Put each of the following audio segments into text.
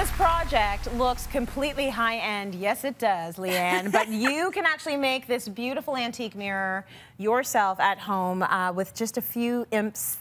This project looks completely high-end. Yes, it does, Leigh-Anne. But you can actually make this beautiful antique mirror yourself at home with just a few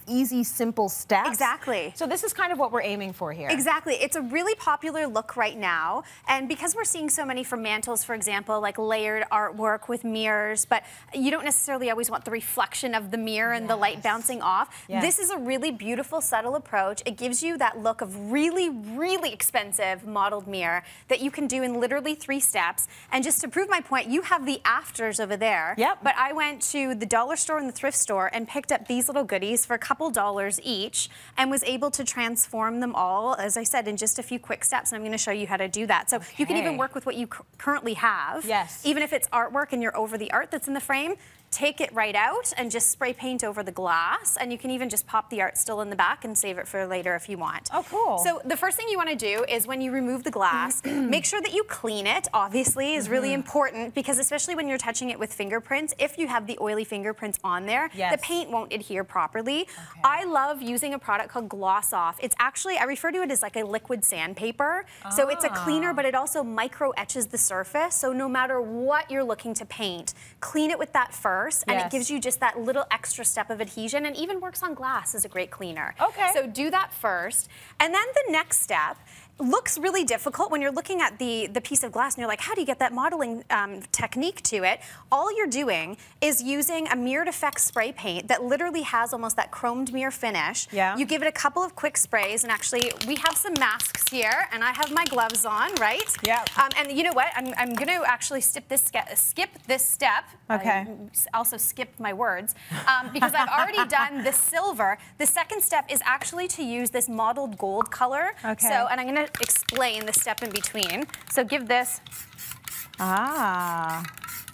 easy, simple steps. Exactly. So this is kind of what we're aiming for here. Exactly. It's a really popular look right now. And because we're seeing so many for mantles, for example, like layered artwork with mirrors, but you don't necessarily always want the reflection of the mirror and the light bouncing off. Yes. This is a really beautiful, subtle approach. It gives you that look of really, really expensive modeled mirror that you can do in literally 3 steps. And just to prove my point, you have the afters over there. Yep. But I went to the dollar store and the thrift store and picked up these little goodies for a couple dollars each and was able to transform them all, as I said, in just a few quick steps. And I'm going to show you how to do that. So you can even work with what you currently have. Yes. Even if it's artwork and you're over the art that's in the frame, take it right out and just spray paint over the glass, and you can even just pop the art still in the back and save it for later if you want. Oh, cool. So the first thing you want to do is when you remove the glass, make sure that you clean it, obviously, is really important, because especially when you're touching it with fingerprints, if you have the oily fingerprints on there, the paint won't adhere properly. Okay. I love using a product called Gloss Off. It's actually, I refer to it as like a liquid sandpaper. So it's a cleaner, but it also micro etches the surface. So no matter what you're looking to paint, clean it with that first. And it gives you just that little extra step of adhesion, and even works on glass as a great cleaner. Okay. So do that first. And then the next step looks really difficult when you're looking at the piece of glass and you're like, how do you get that modeling technique to it? All you're doing is using a mirrored effect spray paint that literally has almost that chromed mirror finish. Yeah. You give it a couple of quick sprays, and actually we have some masks here, and I have my gloves on, right? Yeah. And you know what? I'm going to actually skip this step. Okay. I also skipped my words because I've already done the silver. The second step is actually to use this mottled gold color. Okay. So, and I'm going to explain the step in between. So give this.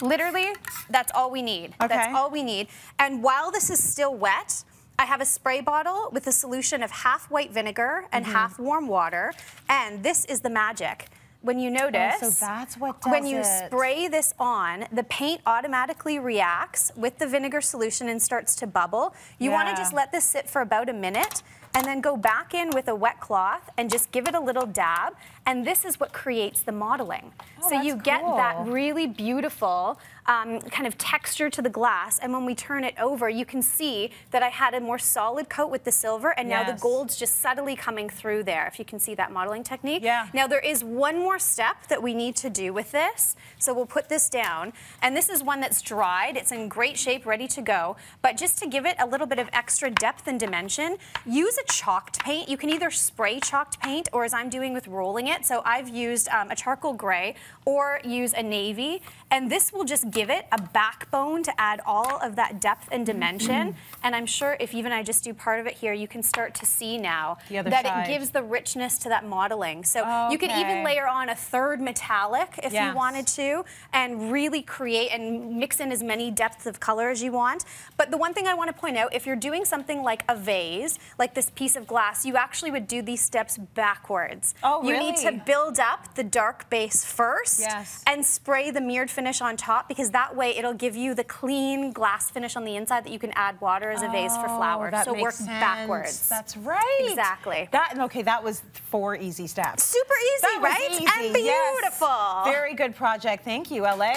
Literally, that's all we need. Okay. That's all we need. And while this is still wet, I have a spray bottle with a solution of half white vinegar and half warm water. And this is the magic. When you notice, so that's what does when you it. spray this on, the paint automatically reacts with the vinegar solution and starts to bubble. You want to just let this sit for about a minute, and then go back in with a wet cloth and just give it a little dab, and this is what creates the modeling. So you get that really beautiful kind of texture to the glass, and when we turn it over, you can see that I had a more solid coat with the silver, and now the gold's just subtly coming through there, if you can see that modeling technique. Yeah. Now there is one more step that we need to do with this, so we'll put this down, and this is one that's dried. It's in great shape, ready to go, but just to give it a little bit of extra depth and dimension, use a chalked paint. You can either spray chalked paint, or as I'm doing with rolling it, so I've used a charcoal gray, or use a navy, and this will just give it a backbone to add all of that depth and dimension. And I'm sure if even I just do part of it here, you can start to see now that it gives the richness to that modeling. So you could even layer on a third metallic if you wanted to, and really create and mix in as many depths of color as you want. But the one thing I want to point out, if you're doing something like a vase, like this piece of glass, you actually would do these steps backwards. Oh, really? You need to build up the dark base first and spray the mirrored finish on top, because that way it'll give you the clean glass finish on the inside that you can add water as a vase for flowers. So work backwards. That's right. Exactly. That was 4 easy steps. Super easy, right? Easy. And beautiful. Yes. Very good project. Thank you, LA.